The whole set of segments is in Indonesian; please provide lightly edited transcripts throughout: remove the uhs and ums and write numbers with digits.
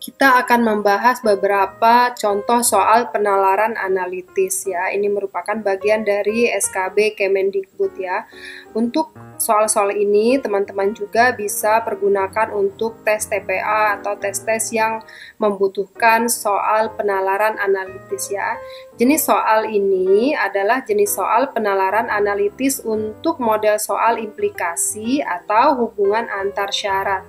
Kita akan membahas beberapa contoh soal penalaran analitis ya. Ini merupakan bagian dari SKB Kemendikbud ya. Untuk soal-soal ini teman-teman juga bisa pergunakan untuk tes TPA atau tes-tes yang membutuhkan soal penalaran analitis ya. Jenis soal ini adalah jenis soal penalaran analitis untuk model soal implikasi atau hubungan antar syarat.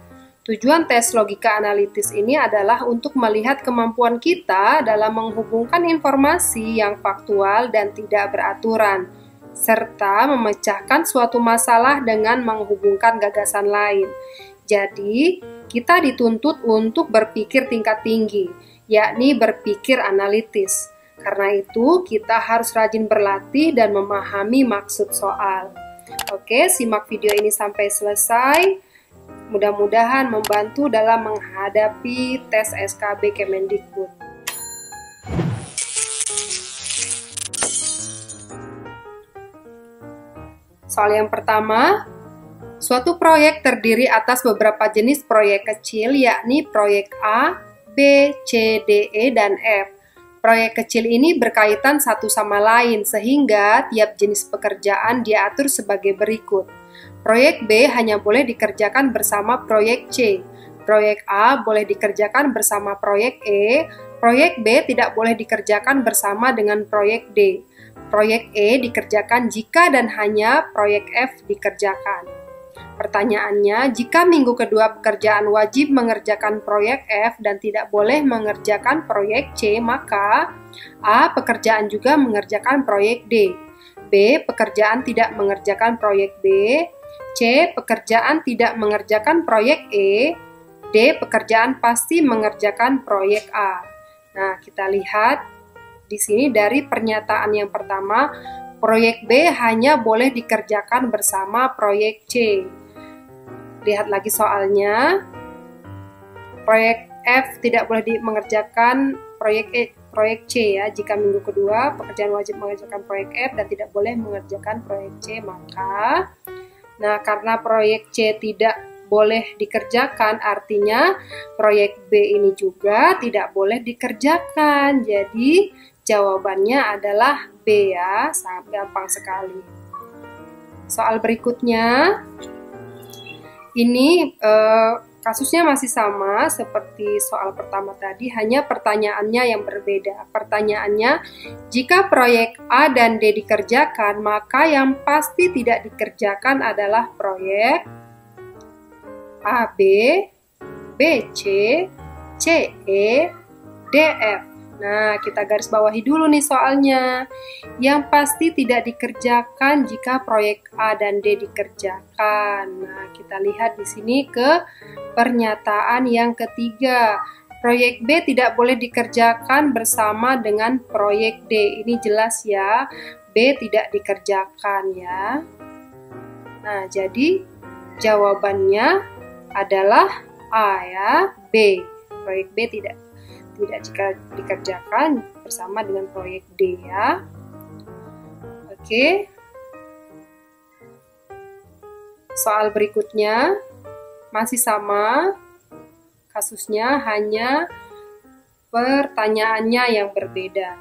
Tujuan tes logika analitis ini adalah untuk melihat kemampuan kita dalam menghubungkan informasi yang faktual dan tidak beraturan, serta memecahkan suatu masalah dengan menghubungkan gagasan lain. Jadi, kita dituntut untuk berpikir tingkat tinggi, yakni berpikir analitis. Karena itu, kita harus rajin berlatih dan memahami maksud soal. Oke, simak video ini sampai selesai. Mudah-mudahan membantu dalam menghadapi tes SKB Kemendikbud. Soal yang pertama, suatu proyek terdiri atas beberapa jenis proyek kecil, yakni proyek A, B, C, D, E, dan F. Proyek kecil ini berkaitan satu sama lain, sehingga tiap jenis pekerjaan diatur sebagai berikut. Proyek B hanya boleh dikerjakan bersama proyek C. Proyek A boleh dikerjakan bersama proyek E. Proyek B tidak boleh dikerjakan bersama dengan proyek D. Proyek E dikerjakan jika dan hanya proyek F dikerjakan. Pertanyaannya, jika minggu kedua pekerjaan wajib mengerjakan proyek F dan tidak boleh mengerjakan proyek C, maka A. Pekerjaan juga mengerjakan proyek D. B. Pekerjaan tidak mengerjakan proyek B. C. Pekerjaan tidak mengerjakan proyek E. D. Pekerjaan pasti mengerjakan proyek A. Nah, kita lihat di sini dari pernyataan yang pertama, proyek B hanya boleh dikerjakan bersama proyek C. Lihat lagi soalnya, proyek F tidak boleh mengerjakan proyek C ya. Jika minggu kedua pekerjaan wajib mengerjakan proyek F dan tidak boleh mengerjakan proyek C, maka karena proyek C tidak boleh dikerjakan, artinya proyek B ini juga tidak boleh dikerjakan. Jadi jawabannya adalah B ya, sangat gampang sekali. Soal berikutnya, ini kasusnya masih sama seperti soal pertama tadi, hanya pertanyaannya yang berbeda. Pertanyaannya, jika proyek A dan D dikerjakan, maka yang pasti tidak dikerjakan adalah proyek A, B, B, C, C, E, D, F. Nah, kita garis bawahi dulu nih soalnya. Yang pasti tidak dikerjakan jika proyek A dan D dikerjakan. Nah, kita lihat di sini ke pernyataan yang ketiga. Proyek B tidak boleh dikerjakan bersama dengan proyek D. Ini jelas ya, B tidak dikerjakan ya. Nah, jadi jawabannya adalah A ya, B. Proyek B tidak jika dikerjakan bersama dengan proyek D ya. Oke. Soal berikutnya masih sama kasusnya, hanya pertanyaannya yang berbeda.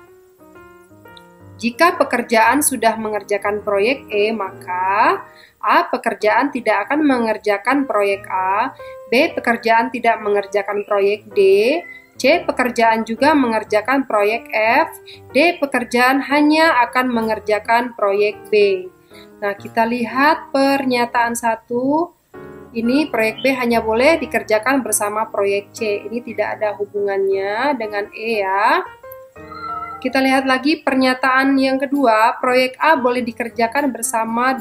Jika pekerjaan sudah mengerjakan proyek E, maka A. Pekerjaan tidak akan mengerjakan proyek A. B. Pekerjaan tidak mengerjakan proyek D. C. Pekerjaan juga mengerjakan proyek F. D. Pekerjaan hanya akan mengerjakan proyek B. Nah, kita lihat pernyataan 1. Ini proyek B hanya boleh dikerjakan bersama proyek C. Ini tidak ada hubungannya dengan E ya. Kita lihat lagi pernyataan yang kedua, proyek A boleh dikerjakan bersama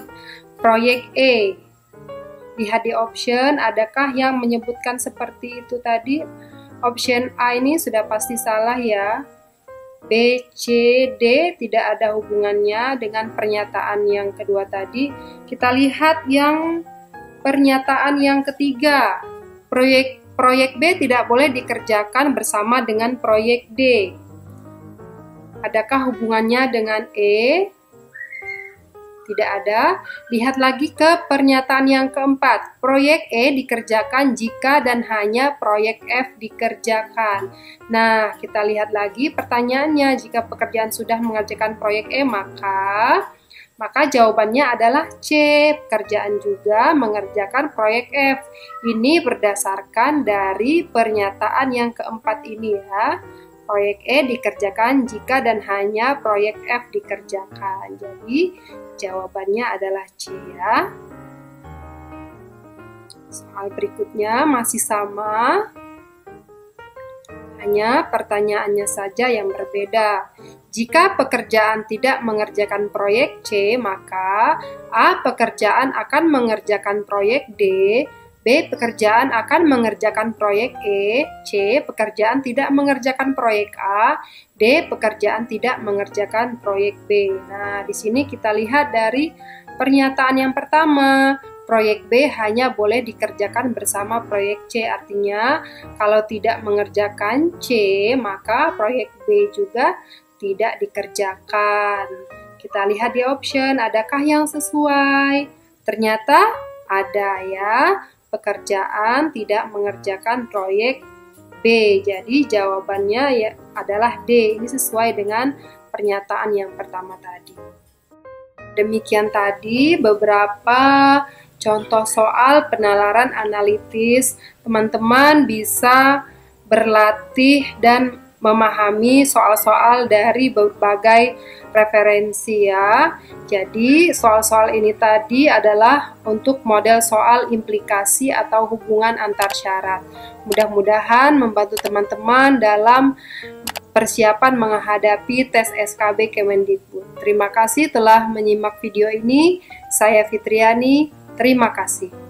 proyek E. Lihat di option, adakah yang menyebutkan seperti itu tadi? Option A ini sudah pasti salah ya. B, C, D tidak ada hubungannya dengan pernyataan yang kedua tadi. Kita lihat yang pernyataan yang ketiga. Proyek B tidak boleh dikerjakan bersama dengan proyek D. Adakah hubungannya dengan E? Tidak ada. Lihat lagi ke pernyataan yang keempat. Proyek E dikerjakan jika dan hanya proyek F dikerjakan. Nah, kita lihat lagi pertanyaannya. Jika pekerjaan sudah mengerjakan proyek E, maka jawabannya adalah C. Pekerjaan juga mengerjakan proyek F. Ini berdasarkan dari pernyataan yang keempat ini ya. Proyek E dikerjakan jika dan hanya proyek F dikerjakan. Jadi jawabannya adalah C ya. Soal berikutnya masih sama. Hanya pertanyaannya saja yang berbeda. Jika pekerjaan tidak mengerjakan proyek C, maka A. Pekerjaan akan mengerjakan proyek D, B. Pekerjaan akan mengerjakan proyek E, C. Pekerjaan tidak mengerjakan proyek A, D. Pekerjaan tidak mengerjakan proyek B. Nah, di sini kita lihat dari pernyataan yang pertama, proyek B hanya boleh dikerjakan bersama proyek C. Artinya, kalau tidak mengerjakan C, maka proyek B juga tidak dikerjakan. Kita lihat di option, adakah yang sesuai? Ternyata ada ya. Pekerjaan tidak mengerjakan proyek B. Jadi jawabannya ya adalah D. Ini sesuai dengan pernyataan yang pertama tadi. Demikian tadi beberapa contoh soal penalaran analitis. Teman-teman bisa berlatih dan memahami soal-soal dari berbagai referensi ya. Jadi soal-soal ini tadi adalah untuk model soal implikasi atau hubungan antar syarat. Mudah-mudahan membantu teman-teman dalam persiapan menghadapi tes SKB Kemendikbud. Terima kasih telah menyimak video ini. Saya Fitriani, terima kasih.